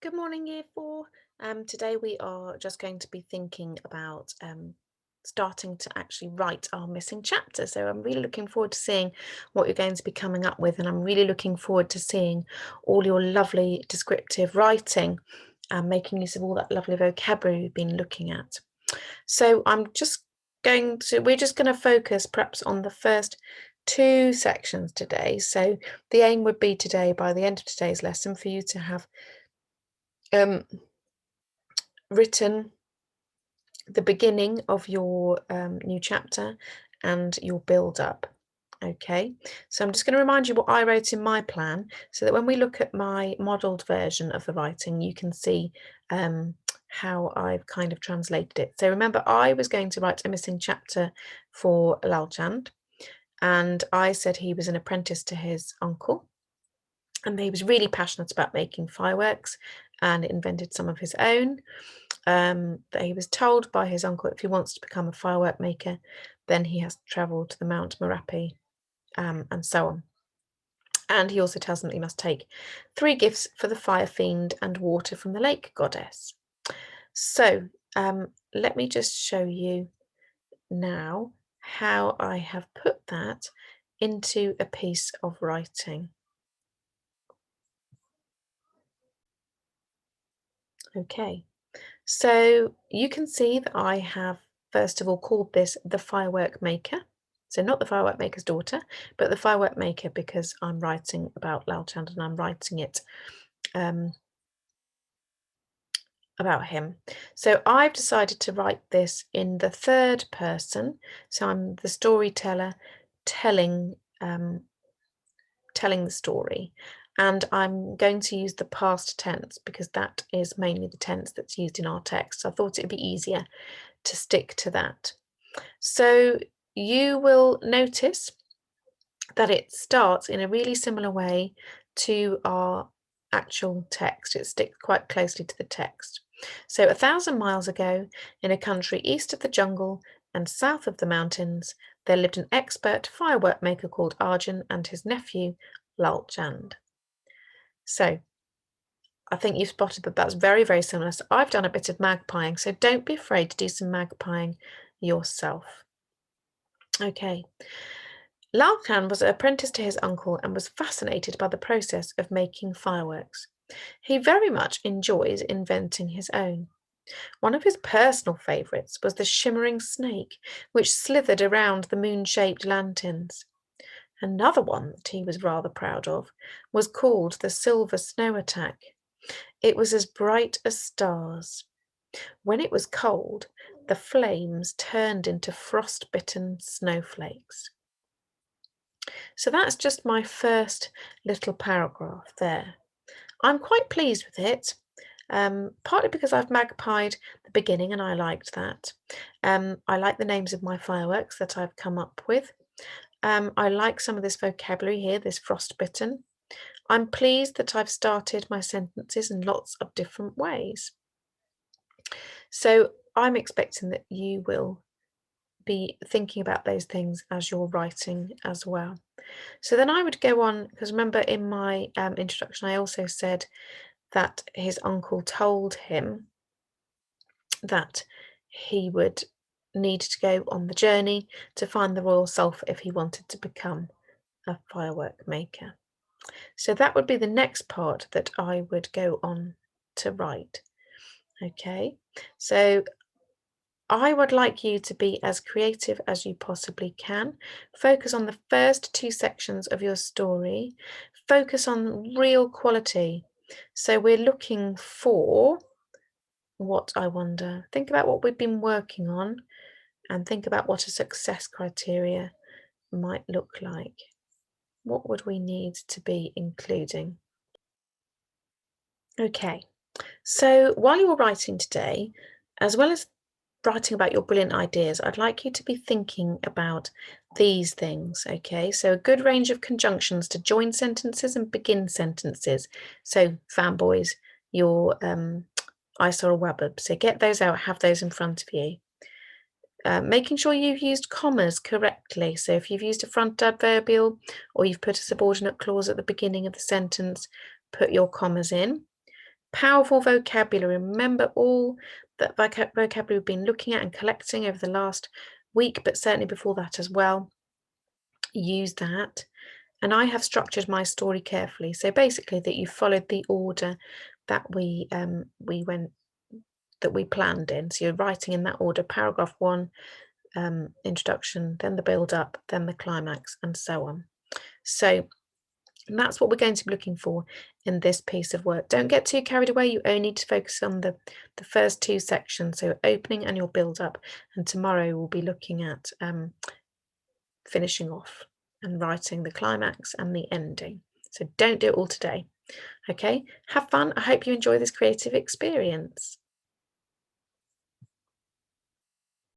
Good morning, Year 4. Today we are just going to be thinking about starting to actually write our missing chapter. So I'm really looking forward to seeing what you're going to be coming up with, and I'm really looking forward to seeing all your lovely descriptive writing and making use of all that lovely vocabulary we've been looking at. So we're just going to focus perhaps on the first two sections today. So the aim would be today, by the end of today's lesson, for you to have um, written the beginning of your new chapter and your build up. Okay, so I'm just going to remind you what I wrote in my plan so that when we look at my modelled version of the writing, you can see how I've kind of translated it. So remember, I was going to write a missing chapter for Lalchand, and I said he was an apprentice to his uncle, and he was really passionate about making fireworks and invented some of his own. That he was told by his uncle if he wants to become a firework maker, then he has to travel to the Mount Merapi, and so on. And he also tells them that he must take 3 gifts for the fire fiend and water from the lake goddess. So let me just show you now how I have put that into a piece of writing. Okay, so you can see that I have, first of all, called this the firework maker. So not the firework maker's daughter, but the firework maker, because I'm writing about Lalchand and I'm writing it um, about him. So I've decided to write this in the third person. So I'm the storyteller telling telling the story. And I'm going to use the past tense because that is mainly the tense that's used in our text. So I thought it'd be easier to stick to that. So you will notice that it starts in a really similar way to our actual text. It sticks quite closely to the text. So 1,000 miles ago, in a country east of the jungle and south of the mountains, there lived an expert firework maker called Arjun and his nephew, Lalchand. So I think you've spotted that that's very, very similar. So I've done a bit of magpieing, so don't be afraid to do some magpieing yourself. Okay. Lalkan was apprenticed to his uncle and was fascinated by the process of making fireworks. He very much enjoys inventing his own. One of his personal favourites was the shimmering snake, which slithered around the moon-shaped lanterns. Another one that he was rather proud of was called the Silver Snow Attack. It was as bright as stars. When it was cold, the flames turned into frost-bitten snowflakes. So that's just my first little paragraph there. I'm quite pleased with it, partly because I've magpied the beginning and I liked that. I like the names of my fireworks that I've come up with. I like some of this vocabulary here, this frostbitten. I'm pleased that I've started my sentences in lots of different ways. So I'm expecting that you will be thinking about those things as you're writing as well. So then I would go on, because remember in my introduction, I also said that his uncle told him that he would need to go on the journey to find the royal sulphur if he wanted to become a firework maker. So that would be the next part that I would go on to write. Okay, so I would like you to be as creative as you possibly can. Focus on the first 2 sections of your story. Focus on real quality. So we're looking for what, I wonder. Think about what we've been working on and think about what a success criteria might look like. What would we need to be including? Okay, so while you're writing today, as well as writing about your brilliant ideas, I'd like you to be thinking about these things, okay? So a good range of conjunctions to join sentences and begin sentences. So fanboys, your I saw a wabub. So get those out, have those in front of you. Making sure you've used commas correctly. So if you've used a front adverbial or you've put a subordinate clause at the beginning of the sentence, put your commas in. Powerful vocabulary. Remember all that vocabulary we've been looking at and collecting over the last week, but certainly before that as well. Use that. And I have structured my story carefully. So basically that you followed the order that we planned in. So you're writing in that order: paragraph 1, introduction, then the build up, then the climax, and so on. So that's what we're going to be looking for in this piece of work. Don't get too carried away. You only need to focus on the first 2 sections, so opening and your build up. And tomorrow we'll be looking at finishing off and writing the climax and the ending. So don't do it all today. Okay, have fun. I hope you enjoy this creative experience.